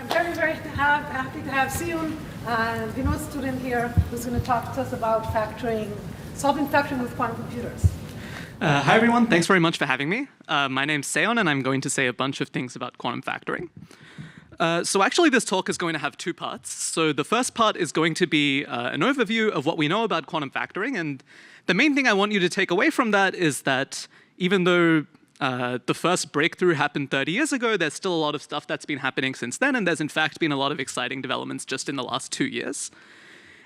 I'm very happy to have Seyoon, Vinod's student here, who's going to talk to us about solving factoring with quantum computers. Hi, everyone. Thanks very much for having me. My name's Seyoon, and I'm going to say a bunch of things about quantum factoring. So actually, this talk is going to have two parts. So the first part is going to be an overview of what we know about quantum factoring. And the main thing I want you to take away from that is that even though the first breakthrough happened 30 years ago, there's still a lot of stuff that's been happening since then. And there's, in fact, been a lot of exciting developments just in the last 2 years.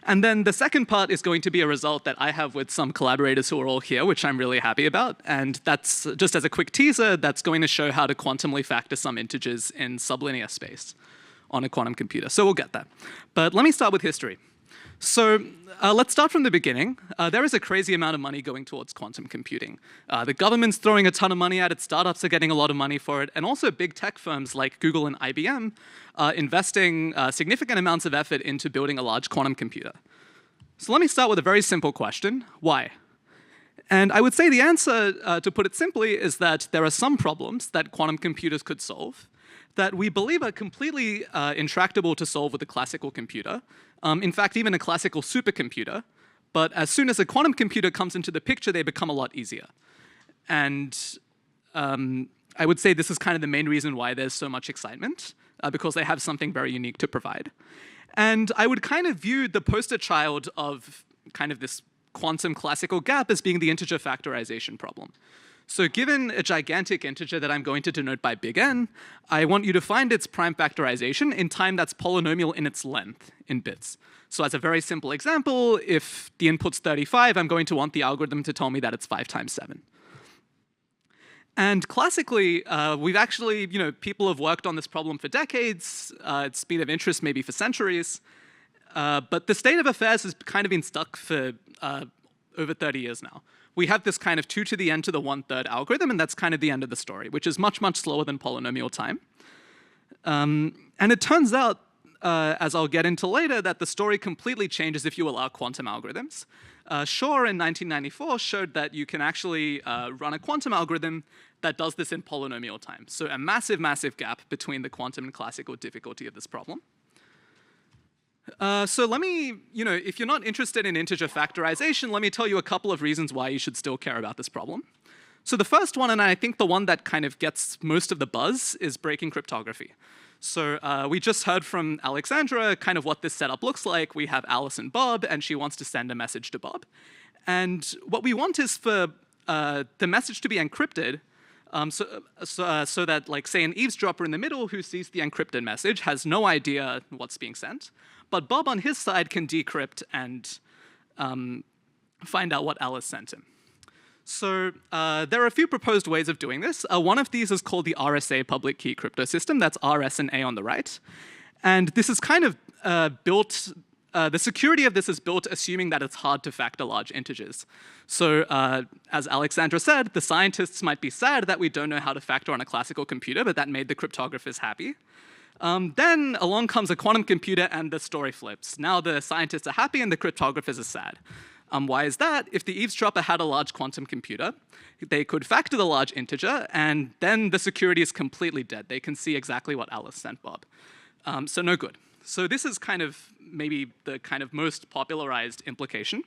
And then the second part is going to be a result that I have with some collaborators who are all here, which I'm really happy about. And that's, just as a quick teaser, that's going to show how to quantumly factor some integers in sublinear space on a quantum computer. So we'll get that. But let me start with history. So let's start from the beginning. There is a crazy amount of money going towards quantum computing. The government's throwing a ton of money at it, startups are getting a lot of money for it, and also big tech firms like Google and IBM investing significant amounts of effort into building a large quantum computer. So let me start with a very simple question: why? And I would say the answer, to put it simply, is that there are some problems that quantum computers could solve that we believe are completely intractable to solve with a classical computer. In fact, even a classical supercomputer. But as soon as a quantum computer comes into the picture, they become a lot easier. And I would say this is kind of the main reason why there's so much excitement, because they have something very unique to provide. And I would kind of view the poster child of kind of this quantum classical gap as being the integer factorization problem. So given a gigantic integer that I'm going to denote by big N, I want you to find its prime factorization in time that's polynomial in its length in bits. So as a very simple example, if the input's 35, I'm going to want the algorithm to tell me that it's 5 times 7. And classically, we've actually, people have worked on this problem for decades. It's been of interest maybe for centuries. But the state of affairs has kind of been stuck for over 30 years now. We have this kind of 2 to the n to the 1/3 algorithm, and that's kind of the end of the story, which is much, much slower than polynomial time. And it turns out, as I'll get into later, that the story completely changes if you allow quantum algorithms. Shor in 1994 showed that you can actually run a quantum algorithm that does this in polynomial time. So a massive, massive gap between the quantum and classical difficulty of this problem. So let me, if you're not interested in integer factorization, let me tell you a couple of reasons why you should still care about this problem. So the first one, and I think the one that kind of gets most of the buzz, is breaking cryptography. So we just heard from Alexandra kind of what this setup looks like. We have Alice and Bob, and she wants to send a message to Bob. And what we want is for the message to be encrypted, so that, like, say, an eavesdropper in the middle who sees the encrypted message has no idea what's being sent. But Bob on his side can decrypt and find out what Alice sent him. So there are a few proposed ways of doing this. One of these is called the RSA public key crypto system. That's RS and A on the right. And this is kind of built, the security of this is built assuming that it's hard to factor large integers. So as Alexandra said, the scientists might be sad that we don't know how to factor on a classical computer, but that made the cryptographers happy. Then along comes a quantum computer and the story flips. Now the scientists are happy and the cryptographers are sad. Why is that? If the eavesdropper had a large quantum computer, they could factor the large integer, and then the security is completely dead. They can see exactly what Alice sent Bob. So no good. So this is kind of maybe the kind of most popularized implication.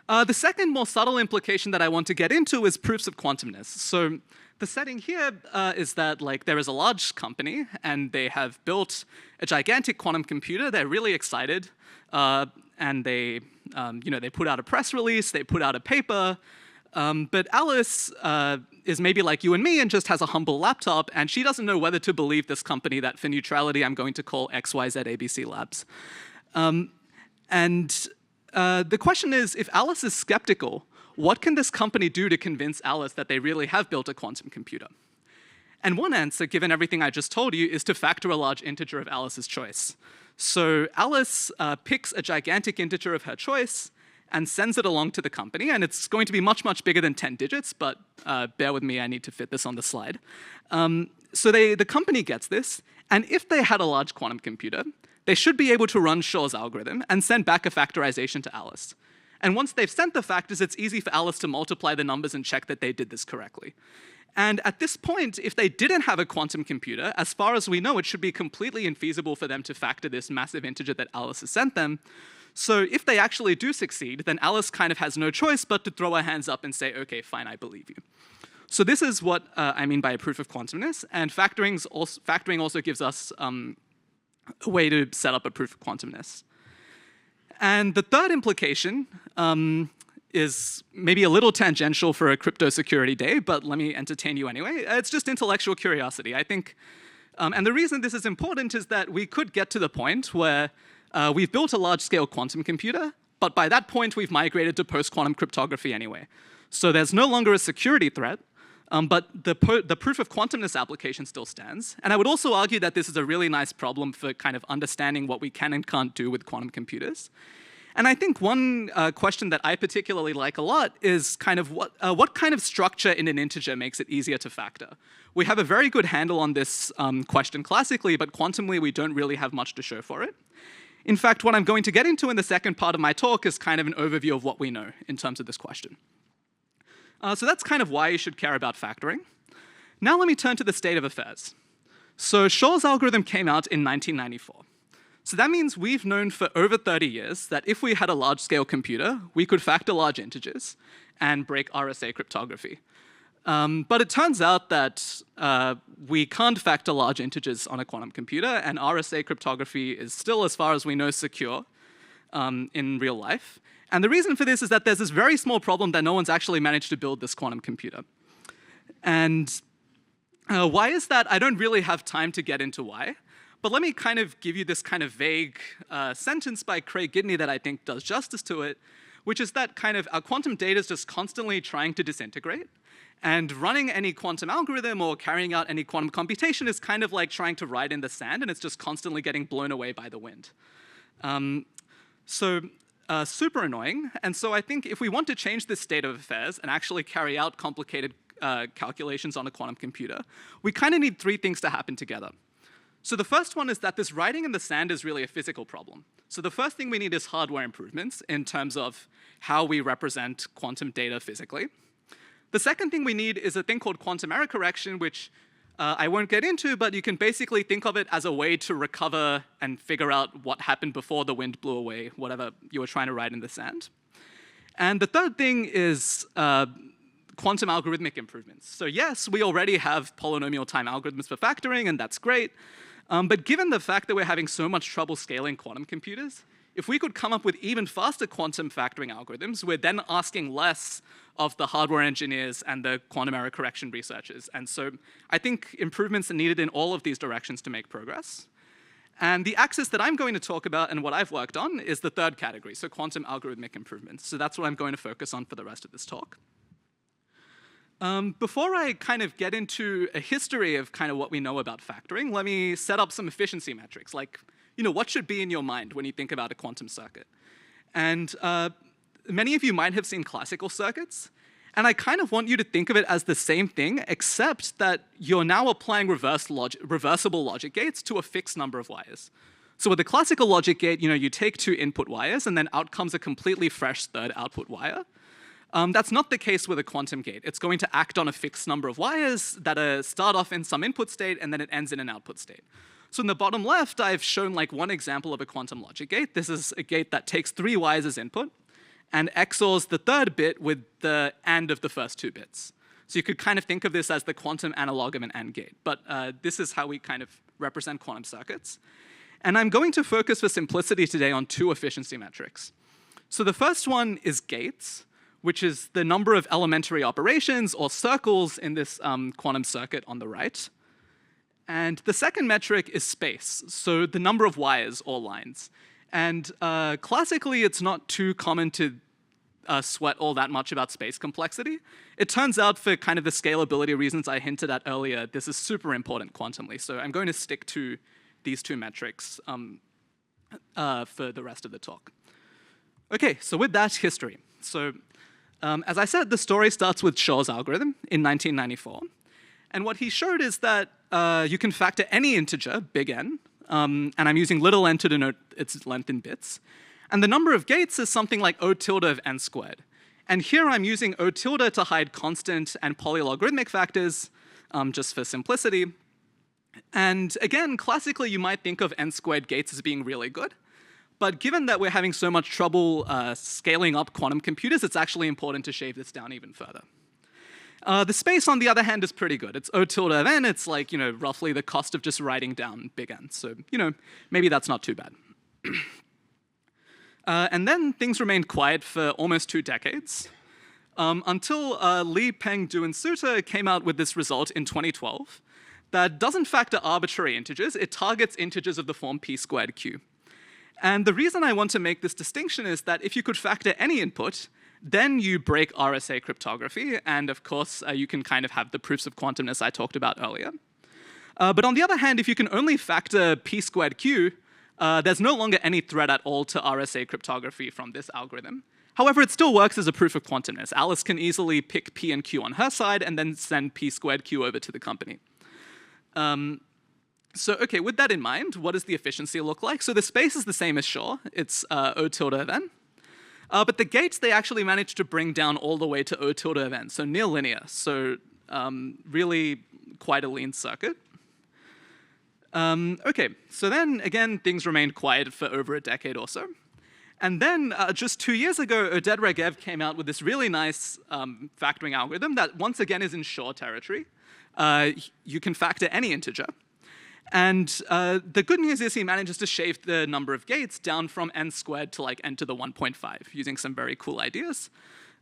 The second, more subtle implication that I want to get into is proofs of quantumness. So the setting here is that, like, there is a large company, and they have built a gigantic quantum computer. They're really excited, and they put out a press release, they put out a paper, but Alice is maybe like you and me and just has a humble laptop, and she doesn't know whether to believe this company that, for neutrality, I'm going to call XYZ ABC Labs. The question is, if Alice is skeptical, what can this company do to convince Alice that they really have built a quantum computer? And one answer, given everything I just told you, is to factor a large integer of Alice's choice. So Alice picks a gigantic integer of her choice and sends it along to the company, and it's going to be much, much bigger than 10 digits, but bear with me, I need to fit this on the slide. So the company gets this, and if they had a large quantum computer, they should be able to run Shor's algorithm and send back a factorization to Alice. And once they've sent the factors, it's easy for Alice to multiply the numbers and check that they did this correctly. And at this point, if they didn't have a quantum computer, as far as we know, it should be completely infeasible for them to factor this massive integer that Alice has sent them. So if they actually do succeed, then Alice kind of has no choice but to throw her hands up and say, okay, fine, I believe you. So this is what I mean by a proof of quantumness. And factoring also gives us a way to set up a proof of quantumness. And the third implication is maybe a little tangential for a crypto security day, but let me entertain you anyway. It's just intellectual curiosity. I think, and the reason this is important is that we could get to the point where we've built a large-scale quantum computer, but by that point we've migrated to post-quantum cryptography anyway. So there's no longer a security threat, but the proof of quantumness application still stands. And I would also argue that this is a really nice problem for kind of understanding what we can and can't do with quantum computers. And I think one question that I particularly like a lot is kind of what kind of structure in an integer makes it easier to factor? We have a very good handle on this question classically, but quantumly we don't really have much to show for it. In fact, what I'm going to get into in the second part of my talk is kind of an overview of what we know in terms of this question. So that's kind of why you should care about factoring. Now let me turn to the state of affairs. So Shor's algorithm came out in 1994. So that means we've known for over 30 years that if we had a large-scale computer, we could factor large integers and break RSA cryptography. But it turns out that we can't factor large integers on a quantum computer, and RSA cryptography is still, as far as we know, secure in real life. And the reason for this is that there's this very small problem that no one's actually managed to build this quantum computer. And why is that? I don't really have time to get into why. But let me kind of give you this kind of vague sentence by Craig Gidney that I think does justice to it, which is that kind of our quantum data is just constantly trying to disintegrate. And running any quantum algorithm or carrying out any quantum computation is kind of like trying to ride in the sand, and it's just constantly getting blown away by the wind. Super annoying. And so I think if we want to change this state of affairs and actually carry out complicated calculations on a quantum computer, we kind of need three things to happen together. So the first one is that this riding in the sand is really a physical problem. So the first thing we need is hardware improvements in terms of how we represent quantum data physically. The second thing we need is a thing called quantum error correction, which I won't get into, but you can basically think of it as a way to recover and figure out what happened before the wind blew away, whatever you were trying to ride in the sand. And the third thing is quantum algorithmic improvements. So yes, we already have polynomial time algorithms for factoring, and that's great. But given the fact that we're having so much trouble scaling quantum computers, if we could come up with even faster quantum factoring algorithms, we're then asking less of the hardware engineers and the quantum error correction researchers. And so I think improvements are needed in all of these directions to make progress. And the axis that I'm going to talk about and what I've worked on is the third category, so quantum algorithmic improvements. So that's what I'm going to focus on for the rest of this talk. Before I kind of get into a history of kind of what we know about factoring, let me set up some efficiency metrics, like, what should be in your mind when you think about a quantum circuit? And many of you might have seen classical circuits, and I kind of want you to think of it as the same thing, except that you're now applying reversible logic gates to a fixed number of wires. So with a classical logic gate, you take two input wires, and then out comes a completely fresh third output wire. That's not the case with a quantum gate. It's going to act on a fixed number of wires that start off in some input state, and then it ends in an output state. So in the bottom left, I've shown like one example of a quantum logic gate. This is a gate that takes 3 wires as input and XORs the third bit with the AND of the first 2 bits. So you could kind of think of this as the quantum analog of an AND gate. But this is how we kind of represent quantum circuits. And I'm going to focus for simplicity today on 2 efficiency metrics. So the first one is gates, which is the number of elementary operations or circles in this quantum circuit on the right. And the second metric is space, so the number of wires or lines. And classically, it's not too common to sweat all that much about space complexity. It turns out for kind of the scalability reasons I hinted at earlier, this is super important quantumly. So I'm going to stick to these 2 metrics for the rest of the talk. Okay, so with that, history. So as I said, the story starts with Shor's algorithm in 1994. And what he showed is that you can factor any integer, big N, and I'm using little n to denote its length in bits. And the number of gates is something like O tilde of n squared. And here I'm using O tilde to hide constant and polylogarithmic factors, just for simplicity. And again, classically, you might think of n squared gates as being really good. But given that we're having so much trouble scaling up quantum computers, it's actually important to shave this down even further. The space, on the other hand, is pretty good. It's O tilde of n. It's like, roughly the cost of just writing down big N. So, maybe that's not too bad. And then things remained quiet for almost 2 decades, until Li, Peng, Du, and Suter came out with this result in 2012 that doesn't factor arbitrary integers. It targets integers of the form p squared q. And the reason I want to make this distinction is that if you could factor any input, then you break RSA cryptography, and of course, you can kind of have the proofs of quantumness I talked about earlier. But on the other hand, if you can only factor p squared q, there's no longer any threat at all to RSA cryptography from this algorithm. However, it still works as a proof of quantumness. Alice can easily pick p and q on her side and then send p squared q over to the company. So okay, with that in mind, what does the efficiency look like? So the space is the same as Shaw. It's O tilde of n. But the gates, they actually managed to bring down all the way to O tilde of n, so near linear. So really quite a lean circuit. Okay, so then again, things remained quiet for over a decade or so. And then just 2 years ago, Oded Regev came out with this really nice factoring algorithm that once again is in Shaw territory. You can factor any integer. And the good news is he manages to shave the number of gates down from n squared to like n to the 1.5 using some very cool ideas.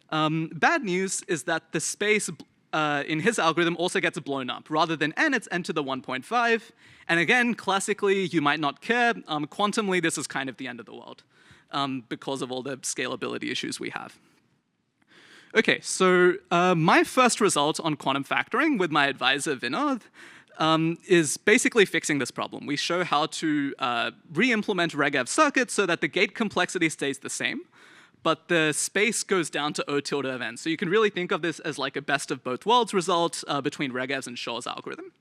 Bad news is that the space in his algorithm also gets blown up. Rather than n, it's n to the 1.5. And again, classically, you might not care. Quantumly, this is kind of the end of the world because of all the scalability issues we have. Okay, so my first result on quantum factoring with my advisor, Vinod, is basically fixing this problem. We show how to re-implement Regev circuits so that the gate complexity stays the same, but the space goes down to O tilde of n. So you can really think of this as like a best of both worlds result between Regev's and Shaw's algorithm.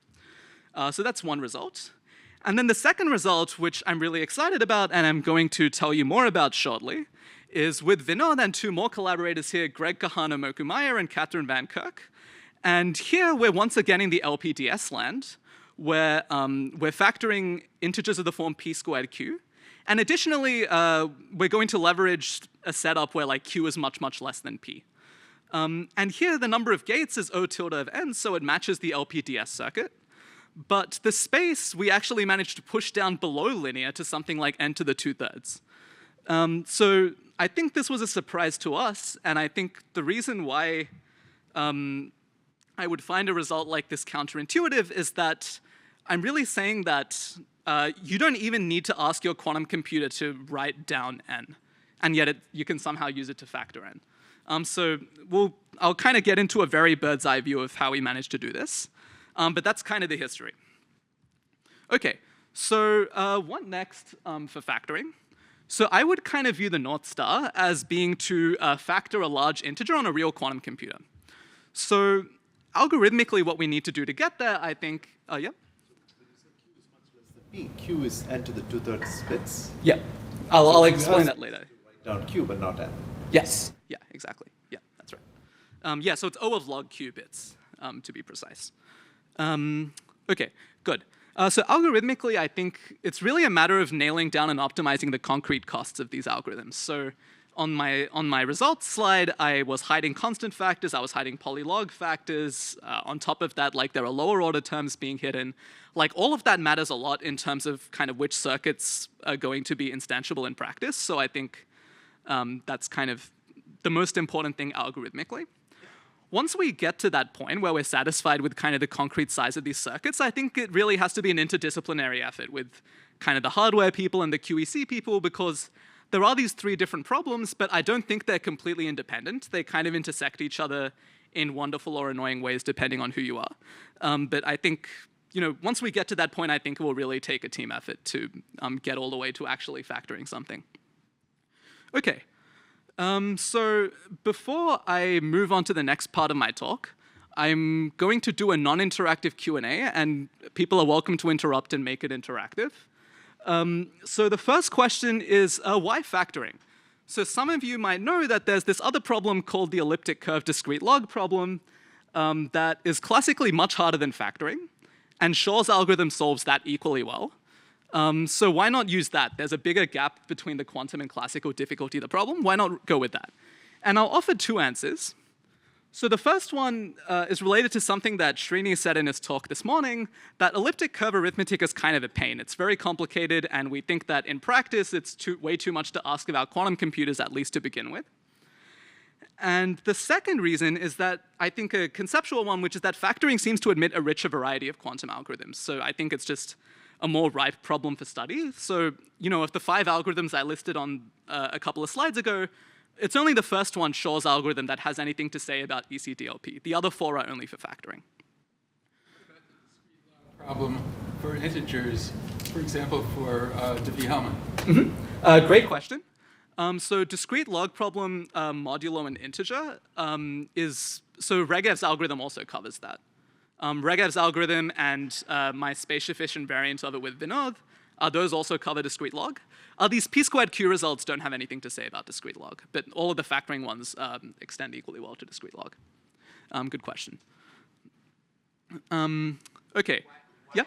So that's one result. And then the second result, which I'm really excited about and I'm going to tell you more about shortly, is with Vinod and 2 more collaborators here, Greg Kahana Mokumeyer and Catherine Van Kirk. And here we're once again in the LPDS land, where we're factoring integers of the form p squared q. And additionally, we're going to leverage a setup where like q is much, much less than p. And here the number of gates is O tilde of n, so it matches the LPDS circuit. But the space, we actually managed to push down below linear to something like n to the 2/3. So I think this was a surprise to us, and I think the reason why I would find a result like this counterintuitive is that I'm really saying that you don't even need to ask your quantum computer to write down n, and yet you can somehow use it to factor n. So I'll kind of get into a very bird's eye view of how we managed to do this, but that's kind of the history. Okay, so what next for factoring? So I would kind of view the North Star as being to factor a large integer on a real quantum computer. So algorithmically, what we need to do to get there, I think, yeah? P. Q is n to the 2/3 bits. Yeah, I'll explain that later. Write down Q, but not n. Yes, yeah, exactly. Yeah, that's right. Yeah, so it's O of log Q bits, to be precise. Okay, good. So algorithmically, I think it's really a matter of nailing down and optimizing the concrete costs of these algorithms. So on my results slide, I was hiding constant factors, I was hiding polylog factors. On top of that, like there are lower order terms being hidden. Like all of that matters a lot in terms of kind of which circuits are going to be instantiable in practice. So I think that's kind of the most important thing algorithmically. Once we get to that point where we're satisfied with kind of the concrete size of these circuits, I think it really has to be an interdisciplinary effort with kind of the hardware people and the QEC people, because there are these 3 different problems, but I don't think they're completely independent. They kind of intersect each other in wonderful or annoying ways depending on who you are. But I think, once we get to that point, I think it will really take a team effort to get all the way to actually factoring something. Okay. So before I move on to the next part of my talk, I'm going to do a non-interactive Q&A, and people are welcome to interrupt and make it interactive. So the first question is, why factoring? So some of you might know that there's this other problem called the elliptic curve discrete log problem that is classically much harder than factoring, and Shor's algorithm solves that equally well. So why not use that? There's a bigger gap between the quantum and classical difficulty of the problem. Why not go with that? And I'll offer two answers. So the first one is related to something that Srini said in his talk this morning, that elliptic curve arithmetic is kind of a pain. It's very complicated, and we think that in practice it's way too much to ask about quantum computers, at least to begin with. And the second reason is that I think a conceptual one, which is that factoring seems to admit a richer variety of quantum algorithms. So I think it's just a more ripe problem for study. So, you know, of the 5 algorithms I listed on a couple of slides ago, it's only the first one, Shor's algorithm, that has anything to say about ECDLP. The other 4 are only for factoring. What about the discrete log problem for integers, for example, for Diffie-Hellman? Great question. So discrete log problem modulo an integer so Regev's algorithm also covers that. Regev's algorithm and my space-efficient variant of it with Vinod, those also cover discrete log. These p-squared q results don't have anything to say about discrete log, but all of the factoring ones extend equally well to discrete log. Good question. Okay. Yeah?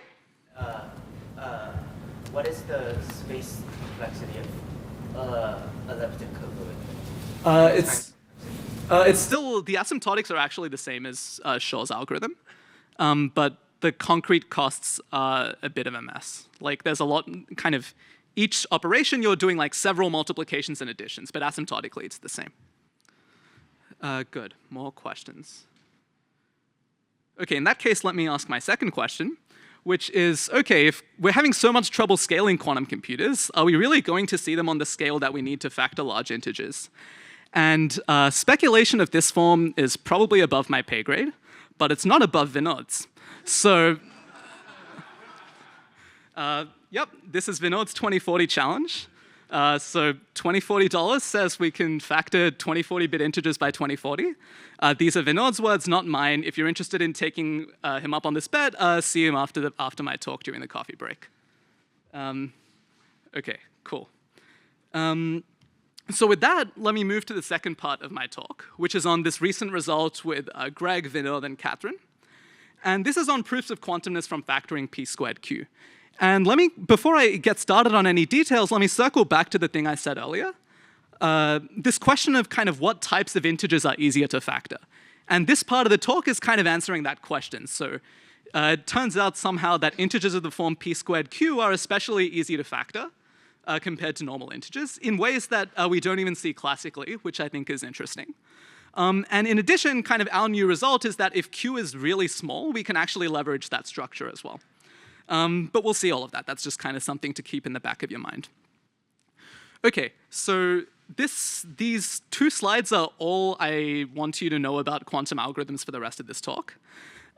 What is the space complexity of elliptic curve? It's still, the asymptotics are actually the same as Shor's algorithm, but the concrete costs are a bit of a mess. Like there's a lot, kind of, each operation you're doing like several multiplications and additions, but asymptotically it's the same. Good, more questions. Okay, in that case, let me ask my second question, which is, okay, if we're having so much trouble scaling quantum computers, are we really going to see them on the scale that we need to factor large integers? And speculation of this form is probably above my pay grade, but it's not above Vinod's. So, yep, this is Vinod's 2040 challenge. So $2040 says we can factor 2040-bit integers by 2040. These are Vinod's words, not mine. If you're interested in taking him up on this bet, see him after my talk during the coffee break. Okay, cool. So with that, let me move to the second part of my talk, which is on this recent result with Greg, Vinod, and Catherine. And this is on proofs of quantumness from factoring p-squared q. And before I get started on any details, let me circle back to the thing I said earlier. This question of kind of what types of integers are easier to factor. And this part of the talk is kind of answering that question. So it turns out somehow that integers of the form p-squared q are especially easy to factor compared to normal integers in ways that we don't even see classically, which I think is interesting. And in addition, kind of our new result is that if q is really small, we can actually leverage that structure as well. But we'll see all of that. That's just kind of something to keep in the back of your mind. Okay, so these 2 slides are all I want you to know about quantum algorithms for the rest of this talk.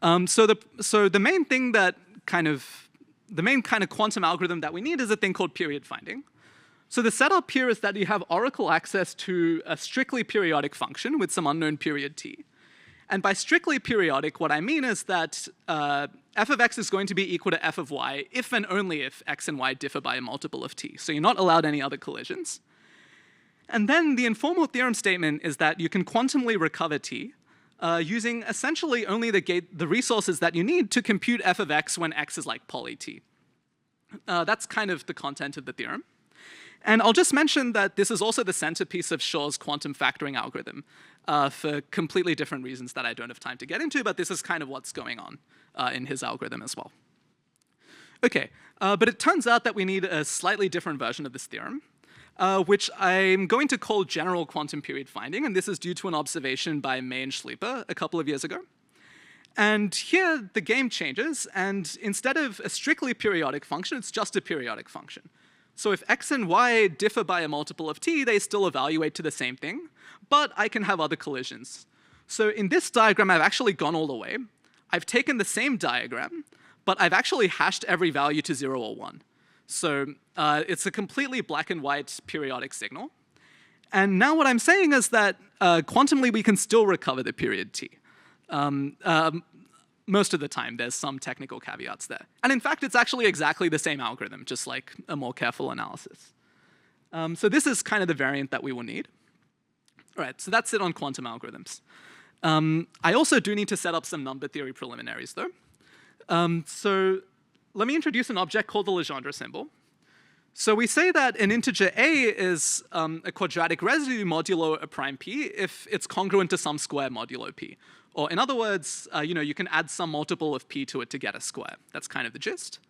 So the main kind of quantum algorithm that we need is a thing called period finding. So the setup here is that you have oracle access to a strictly periodic function with some unknown period t. And by strictly periodic, what I mean is that f of x is going to be equal to f of y if and only if x and y differ by a multiple of t. So you're not allowed any other collisions. And then the informal theorem statement is that you can quantumly recover t using essentially only the resources that you need to compute f of x when x is like poly t. That's kind of the content of the theorem. And I'll just mention that this is also the centerpiece of Shor's quantum factoring algorithm for completely different reasons that I don't have time to get into, but this is kind of what's going on in his algorithm as well. Okay, but it turns out that we need a slightly different version of this theorem, which I'm going to call general quantum period finding, and this is due to an observation by May and Schlieper a couple of years ago. And here the game changes, and instead of a strictly periodic function, it's just a periodic function. So if x and y differ by a multiple of t, they still evaluate to the same thing, but I can have other collisions. So in this diagram, I've actually gone all the way. I've taken the same diagram, but I've actually hashed every value to 0 or 1. So it's a completely black and white periodic signal. And now what I'm saying is that quantumly we can still recover the period t. most of the time, there's some technical caveats there. And in fact, it's actually exactly the same algorithm, just like a more careful analysis. So this is kind of the variant that we will need. All right, so that's it on quantum algorithms. I also do need to set up some number theory preliminaries, though. So let me introduce an object called the Legendre symbol. So we say that an integer a is a quadratic residue modulo a prime p if it's congruent to some square modulo p. Or in other words, you can add some multiple of p to it to get a square. That's kind of the gist.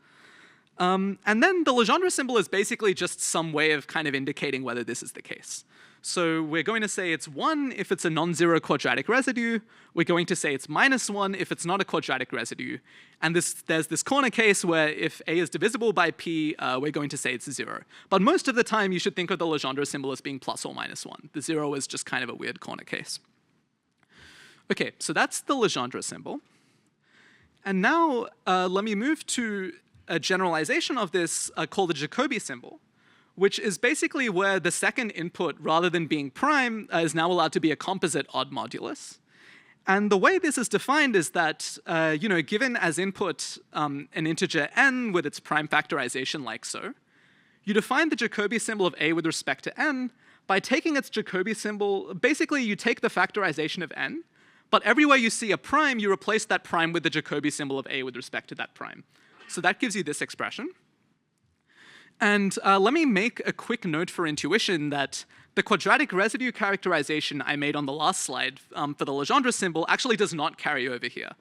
And then the Legendre symbol is basically just some way of kind of indicating whether this is the case. So we're going to say it's 1 if it's a non-zero quadratic residue. We're going to say it's -1 if it's not a quadratic residue. And there's this corner case where if a is divisible by p, we're going to say it's 0. But most of the time, you should think of the Legendre symbol as being plus or minus 1. The 0 is just kind of a weird corner case. OK, so that's the Legendre symbol. And now let me move to a generalization of this called the Jacobi symbol, which is basically where the second input, rather than being prime, is now allowed to be a composite odd modulus. And the way this is defined is that, given as input an integer n with its prime factorization like so, you define the Jacobi symbol of a with respect to n by taking its Jacobi symbol. Basically, you take the factorization of n, but everywhere you see a prime, you replace that prime with the Jacobi symbol of a with respect to that prime. So that gives you this expression. And let me make a quick note for intuition that the quadratic residue characterization I made on the last slide for the Legendre symbol actually does not carry over here.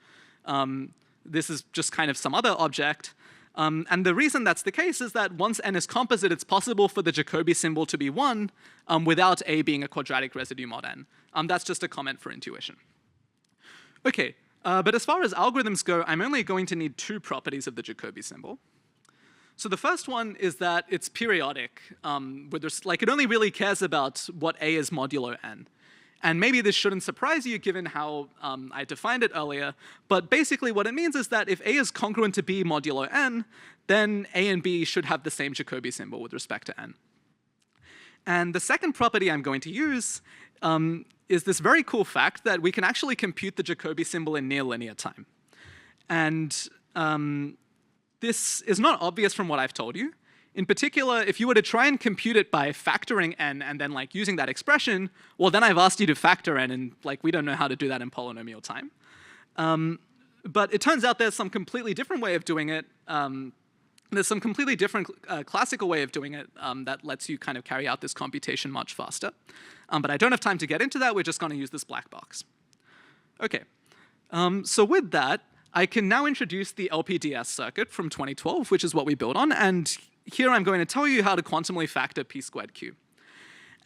This is just kind of some other object. And the reason that's the case is that once n is composite, it's possible for the Jacobi symbol to be 1 without a being a quadratic residue mod n. That's just a comment for intuition. OK, but as far as algorithms go, I'm only going to need 2 properties of the Jacobi symbol. So the first one is that it's periodic. It only really cares about what a is modulo n. And maybe this shouldn't surprise you given how I defined it earlier, but basically what it means is that if a is congruent to b modulo n, then a and b should have the same Jacobi symbol with respect to n. And the second property I'm going to use is this very cool fact that we can actually compute the Jacobi symbol in near linear time. And this is not obvious from what I've told you. In particular, if you were to try and compute it by factoring n and then using that expression, well, then I've asked you to factor n, and we don't know how to do that in polynomial time. But it turns out there's some completely different way of doing it. There's some completely different classical way of doing it that lets you kind of carry out this computation much faster. But I don't have time to get into that. We're just going to use this black box. OK, so with that, I can now introduce the LPDS circuit from 2012, which is what we built on. And here I'm going to tell you how to quantumly factor p squared q.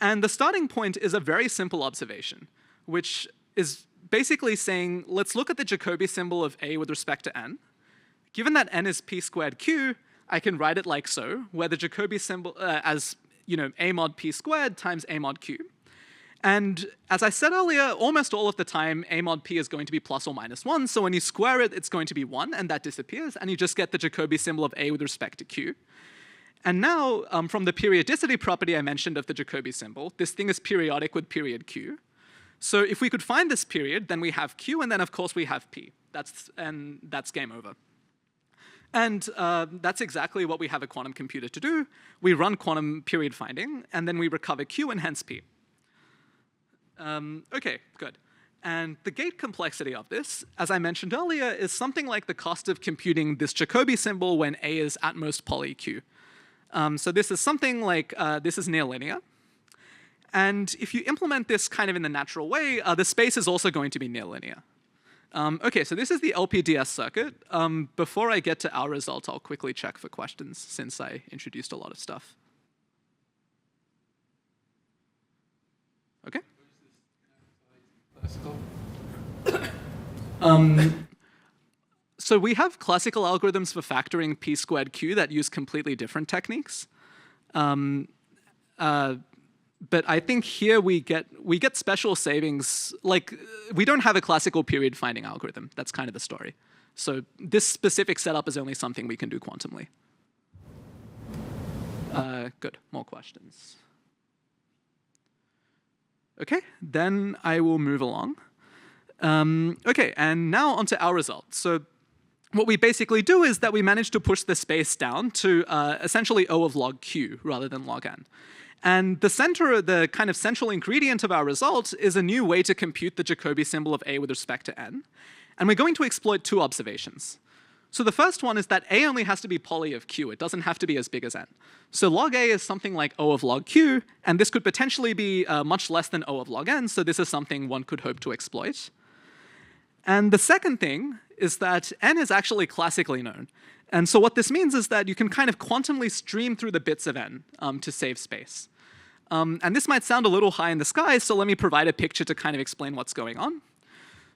And the starting point is a very simple observation, which is basically saying, let's look at the Jacobi symbol of a with respect to n. Given that n is p squared q, I can write it like so, where the Jacobi symbol as a mod p squared times a mod q. And as I said earlier, almost all of the time, a mod p is going to be plus or minus 1. So when you square it, it's going to be 1, and that disappears. And you just get the Jacobi symbol of a with respect to q. And now, from the periodicity property I mentioned of the Jacobi symbol, this thing is periodic with period q. So if we could find this period, then we have q, and then, of course, we have p. That's game over. And that's exactly what we have a quantum computer to do. We run quantum period finding, and then we recover q and hence p. OK, good. And the gate complexity of this, as I mentioned earlier, is something like the cost of computing this Jacobi symbol when a is at most poly q. So this is something like, this is near linear. And if you implement this kind of in the natural way, the space is also going to be near linear. OK, so this is the LPDS circuit. Before I get to our result, I'll quickly check for questions since I introduced a lot of stuff. OK. So we have classical algorithms for factoring p squared q that use completely different techniques. But I think here we get special savings. We don't have a classical period finding algorithm. That's kind of the story. So this specific setup is only something we can do quantumly. Good. More questions. OK, then I will move along. Okay, and now onto our result. So what we basically do is that we manage to push the space down to essentially O of log Q rather than log N. And the kind of central ingredient of our result is a new way to compute the Jacobi symbol of A with respect to N. And we're going to exploit two observations. So the first one is that A only has to be poly of Q. It doesn't have to be as big as N. So log A is something like O of log Q, and this could potentially be much less than O of log N, so this is something one could hope to exploit. And the second thing is that N is actually classically known. And so what this means is that you can kind of quantumly stream through the bits of N to save space. And this might sound a little high in the sky, so let me provide a picture to kind of explain what's going on.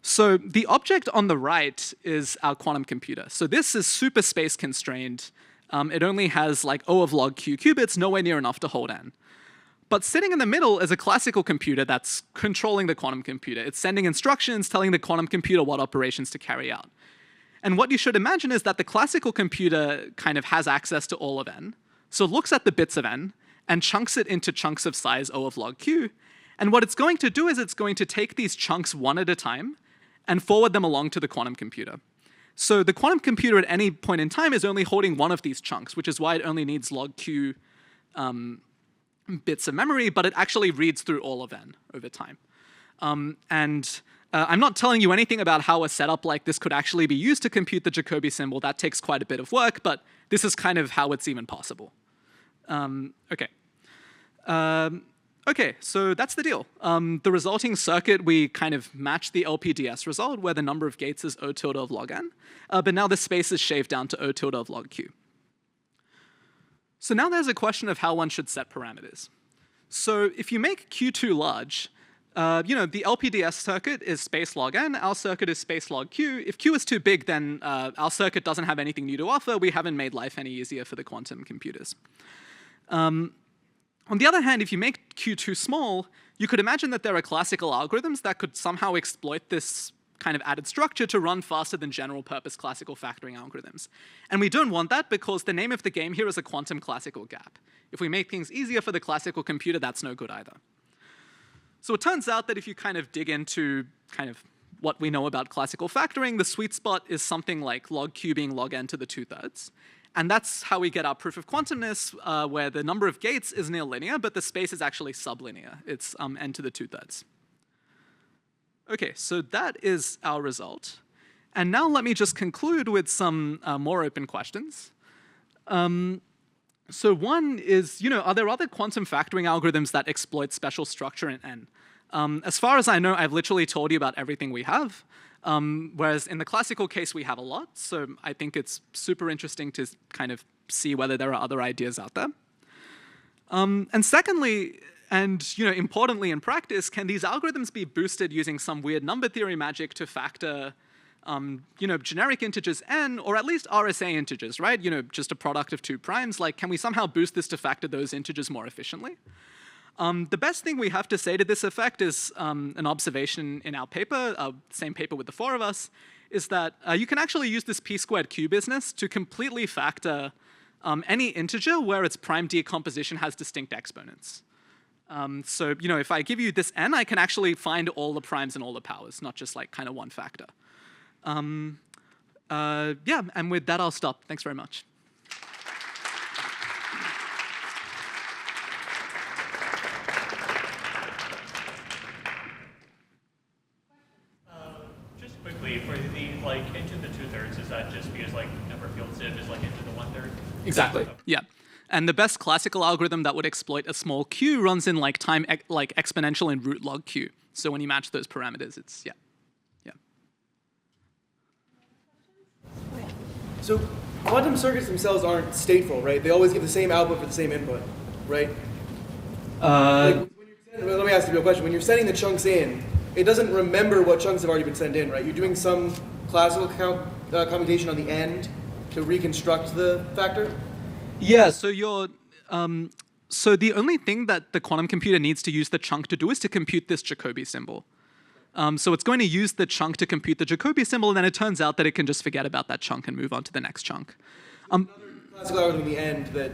So the object on the right is our quantum computer. So this is super space constrained. It only has like O of log Q qubits, nowhere near enough to hold N. But sitting in the middle is a classical computer that's controlling the quantum computer. It's sending instructions, telling the quantum computer what operations to carry out. And what you should imagine is that the classical computer kind of has access to all of N. So it looks at the bits of N and chunks it into chunks of size O of log Q. And what it's going to do is it's going to take these chunks one at a time and forward them along to the quantum computer. So the quantum computer at any point in time is only holding one of these chunks, which is why it only needs log Q bits of memory, but it actually reads through all of N over time. I'm not telling you anything about how a setup like this could actually be used to compute the Jacobi symbol. That takes quite a bit of work, but this is kind of how it's even possible. Okay, so that's the deal. The resulting circuit, we kind of match the LPDS result, where the number of gates is O tilde of log N, but now the space is shaved down to O tilde of log Q. So now there's a question of how one should set parameters. So if you make Q2 large, the LPDS circuit is space log N, our circuit is space log Q. If Q is too big, then our circuit doesn't have anything new to offer. We haven't made life any easier for the quantum computers. On the other hand, if you make Q too small, you could imagine that there are classical algorithms that could somehow exploit this kind of added structure to run faster than general purpose classical factoring algorithms. And we don't want that because the name of the game here is a quantum classical gap. If we make things easier for the classical computer, that's no good either. So it turns out that if you kind of dig into kind of what we know about classical factoring, the sweet spot is something like log Q being log N to the 2/3. And that's how we get our proof of quantumness, where the number of gates is near linear, but the space is actually sublinear. It's N to the 2/3. Okay, so that is our result. And now let me just conclude with some more open questions. So one is, are there other quantum factoring algorithms that exploit special structure in N? As far as I know, I've literally told you about everything we have. Whereas in the classical case, we have a lot. So I think it's super interesting to kind of see whether there are other ideas out there. And secondly, and importantly in practice, can these algorithms be boosted using some weird number theory magic to factor generic integers N, or at least RSA integers, right? Just a product of two primes. Like, can we somehow boost this to factor those integers more efficiently? The best thing we have to say to this effect is an observation in our paper, same paper with the four of us, is that you can actually use this p-squared q business to completely factor any integer where its prime decomposition has distinct exponents. So if I give you this n, I can actually find all the primes and all the powers, not just like kind of one factor. Yeah, and with that, I'll stop. Thanks very much. Just quickly, for the into the 2/3, is that just because number of field sieve is into the 1/3? Exactly. Yeah. And the best classical algorithm that would exploit a small q runs in time exponential in root log q. So when you match those parameters, it's yeah. So quantum circuits themselves aren't stateful, right? They always give the same output for the same input, right? Let me ask you a real question. When you're sending the chunks in, it doesn't remember what chunks have already been sent in, right? You're doing some classical computation on the end to reconstruct the factor? Yeah, so so the only thing that the quantum computer needs to use the chunk to do is to compute this Jacobi symbol. So it's going to use the chunk to compute the Jacobi symbol, and then it turns out that it can just forget about that chunk and move on to the next chunk. Another classical algorithm in the end that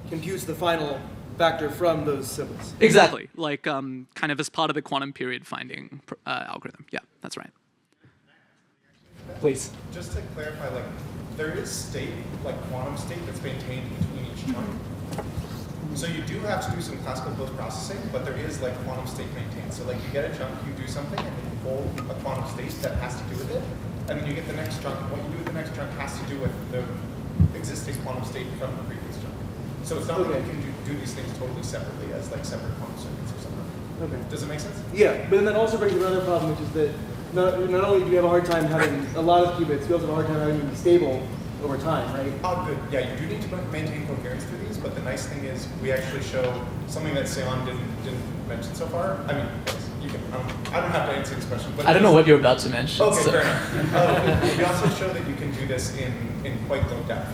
computes the final factor from those symbols. Exactly, kind of as part of the quantum period finding algorithm. Yeah, that's right. Please. Just to clarify, like, there is state, like quantum state, that's maintained between each chunk. So you do have to do some classical post-processing, but there is like quantum state maintained. So like you get a chunk, you do something, and then you hold a quantum state that has to do with it, and then you get the next chunk. What you do with the next chunk has to do with the existing quantum state from the previous chunk. So it's not like you can do these things totally separately as like separate quantum circuits or something. Okay. Does it make sense? Yeah, but then that also brings another problem, which is that not only do we have a hard time having a lot of qubits, we also have a hard time having them be stable over time, right? Oh, good. Yeah, you do need to maintain coherence through these, but the nice thing is we actually show something that Seyoon didn't mention so far. I mean, you can. I don't have to answer this question, but I don't know what you're about to mention. Okay, so. fair enough. We also show that you can do this in quite low depth,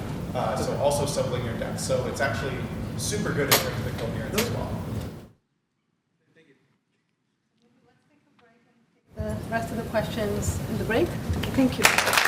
so also sublinear depth. So it's actually super good in terms of the coherence as well. The rest of the questions in the break. Thank you.